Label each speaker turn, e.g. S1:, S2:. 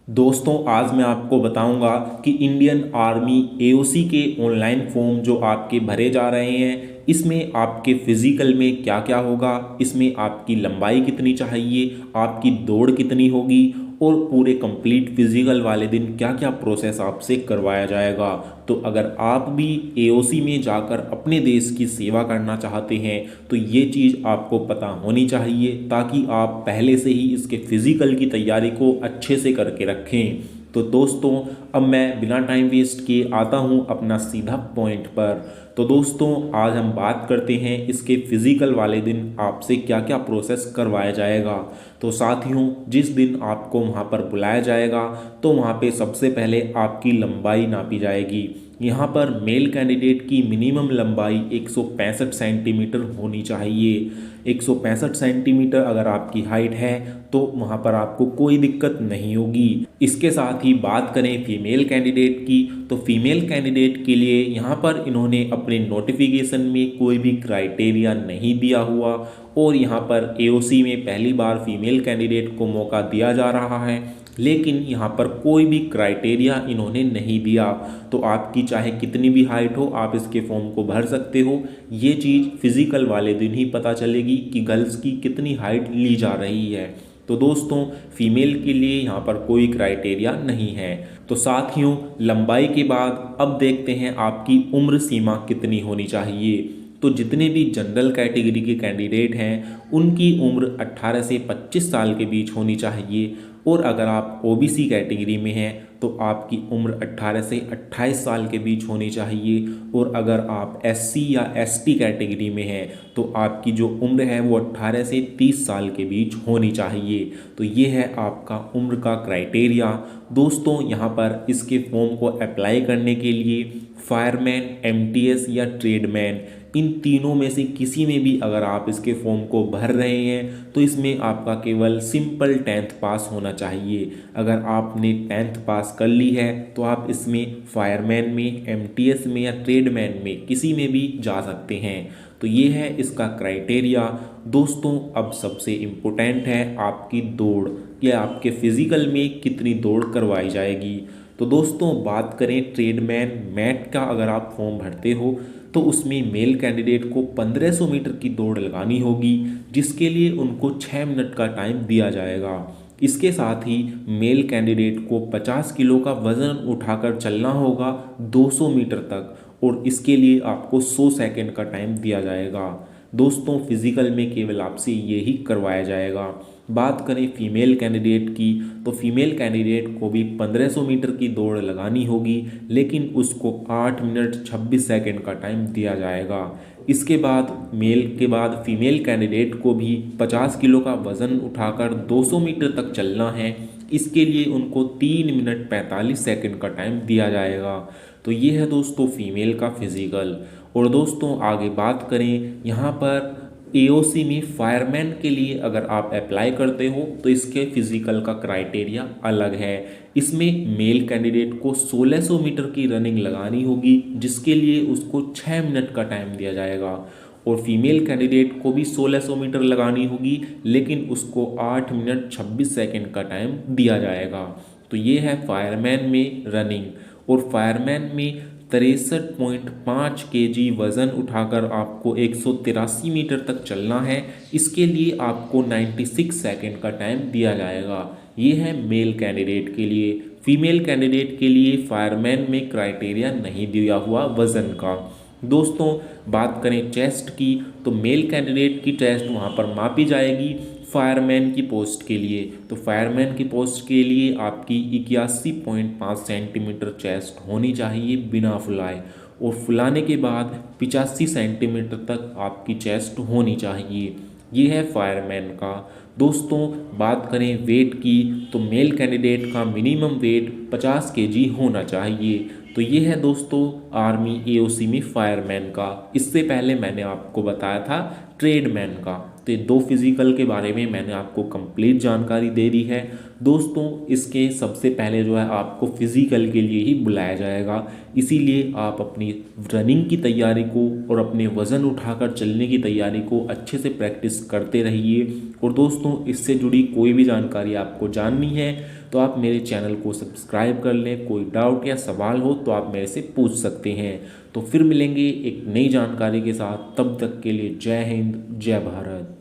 S1: दोस्तों आज मैं आपको बताऊंगा कि इंडियन आर्मी एओसी के ऑनलाइन फॉर्म जो आपके भरे जा रहे हैं इसमें आपके फिजिकल में क्या क्या होगा, इसमें आपकी लंबाई कितनी चाहिए, आपकी दौड़ कितनी होगी और पूरे कंप्लीट फिजिकल वाले दिन क्या क्या प्रोसेस आपसे करवाया जाएगा। तो अगर आप भी एओसी में जाकर अपने देश की सेवा करना चाहते हैं तो ये चीज़ आपको पता होनी चाहिए ताकि आप पहले से ही इसके फिजिकल की तैयारी को अच्छे से करके रखें। तो दोस्तों अब मैं बिना टाइम वेस्ट किए आता हूँ अपना सीधा पॉइंट पर। तो दोस्तों आज हम बात करते हैं इसके फिजिकल वाले दिन आपसे क्या क्या प्रोसेस करवाया जाएगा। तो साथियों जिस दिन आपको वहाँ पर बुलाया जाएगा तो वहाँ पे सबसे पहले आपकी लंबाई नापी जाएगी। यहाँ पर मेल कैंडिडेट की मिनिमम लंबाई 165 सेंटीमीटर होनी चाहिए। 165 सेंटीमीटर अगर आपकी हाइट है तो वहाँ पर आपको कोई दिक्कत नहीं होगी। इसके साथ ही बात करें फीमेल कैंडिडेट की तो फीमेल कैंडिडेट के लिए यहाँ पर इन्होंने अपने नोटिफिकेशन में कोई भी क्राइटेरिया नहीं दिया हुआ और यहाँ पर एओसी में पहली बार फीमेल कैंडिडेट को मौका दिया जा रहा है, लेकिन यहाँ पर कोई भी क्राइटेरिया इन्होंने नहीं दिया। तो आपकी चाहे कितनी भी हाइट हो आप इसके फॉर्म को भर सकते हो। ये चीज़ फिजिकल वाले दिन ही पता चलेगी कि गर्ल्स की कितनी हाइट ली जा रही है। तो दोस्तों फीमेल के लिए यहाँ पर कोई क्राइटेरिया नहीं है। तो साथियों लंबाई के बाद अब देखते हैं आपकी उम्र सीमा कितनी होनी चाहिए। तो जितने भी जनरल कैटेगरी के कैंडिडेट हैं उनकी उम्र 18 से 25 साल के बीच होनी चाहिए और अगर आप ओबीसी कैटेगरी में हैं तो आपकी उम्र 18 से 28 साल के बीच होनी चाहिए और अगर आप एससी या एसटी कैटेगरी में हैं तो आपकी जो उम्र है वो 18 से 30 साल के बीच होनी चाहिए। तो ये है आपका उम्र का क्राइटेरिया। दोस्तों यहाँ पर इसके फॉर्म को अप्लाई करने के लिए फायरमैन, एमटीएस या ट्रेडमैन इन तीनों में से किसी में भी अगर आप इसके फॉर्म को भर रहे हैं तो इसमें आपका केवल सिंपल 10th पास होना चाहिए। अगर आपने 10th पास कर ली है तो आप इसमें फायरमैन में, एमटीएस में या ट्रेडमैन में किसी में भी जा सकते हैं। तो ये है इसका क्राइटेरिया। दोस्तों अब सबसे इम्पोर्टेंट है आपकी दौड़, या आपके फिजिकल में कितनी दौड़ करवाई जाएगी। तो दोस्तों बात करें ट्रेडमैन मैट का, अगर आप फॉर्म भरते हो तो उसमें मेल कैंडिडेट को 1500 मीटर की दौड़ लगानी होगी जिसके लिए उनको 6 मिनट का टाइम दिया जाएगा। इसके साथ ही मेल कैंडिडेट को 50 किलो का वजन उठाकर चलना होगा 200 मीटर तक और इसके लिए आपको 100 सेकंड का टाइम दिया जाएगा। दोस्तों फिजिकल में केवल आपसे ये ही करवाया जाएगा। बात करें फीमेल कैंडिडेट की तो फीमेल कैंडिडेट को भी 1500 मीटर की दौड़ लगानी होगी लेकिन उसको 8 मिनट 26 सेकंड का टाइम दिया जाएगा। इसके बाद मेल के बाद फीमेल कैंडिडेट को भी 50 किलो का वजन उठाकर 200 मीटर तक चलना है। इसके लिए उनको 3 मिनट 45 सेकंड का टाइम दिया जाएगा। तो ये है दोस्तों फीमेल का फिजिकल। और दोस्तों आगे बात करें यहाँ पर एओसी में फायरमैन के लिए अगर आप अप्लाई करते हो तो इसके फिजिकल का क्राइटेरिया अलग है। इसमें मेल कैंडिडेट को 1600 मीटर की रनिंग लगानी होगी जिसके लिए उसको 6 मिनट का टाइम दिया जाएगा और फीमेल कैंडिडेट को भी 1600 मीटर लगानी होगी लेकिन उसको 8 मिनट 26 सेकंड का टाइम दिया जाएगा। तो ये है फायरमैन में रनिंग। और फायरमैन में 63.5 केजी वज़न उठाकर आपको 183 मीटर तक चलना है। इसके लिए आपको 96 सेकंड का टाइम दिया जाएगा। ये है मेल कैंडिडेट के लिए। फीमेल कैंडिडेट के लिए फायरमैन में क्राइटेरिया नहीं दिया हुआ वज़न का। दोस्तों बात करें चेस्ट की तो मेल कैंडिडेट की चेस्ट वहाँ पर मापी जाएगी फायरमैन की पोस्ट के लिए। तो फायरमैन की पोस्ट के लिए आपकी 81.5 सेंटीमीटर चेस्ट होनी चाहिए बिना फुलाए और फुलाने के बाद 85 सेंटीमीटर तक आपकी चेस्ट होनी चाहिए। ये है फायरमैन का। दोस्तों बात करें वेट की तो मेल कैंडिडेट का मिनिमम वेट 50 केजी होना चाहिए। तो ये है दोस्तों आर्मी एओसी में फायरमैन का। इससे पहले मैंने आपको बताया था ट्रेडमैन का। तो ये दो फिजिकल के बारे में मैंने आपको कंप्लीट जानकारी दे दी है। दोस्तों इसके सबसे पहले जो है आपको फिज़िकल के लिए ही बुलाया जाएगा, इसीलिए आप अपनी रनिंग की तैयारी को और अपने वज़न उठाकर चलने की तैयारी को अच्छे से प्रैक्टिस करते रहिए। और दोस्तों इससे जुड़ी कोई भी जानकारी आपको जाननी है तो आप मेरे चैनल को सब्सक्राइब कर लें। कोई डाउट या सवाल हो तो आप मेरे से पूछ सकते हैं। तो फिर मिलेंगे एक नई जानकारी के साथ, तब तक के लिए जय हिंद, जय भारत।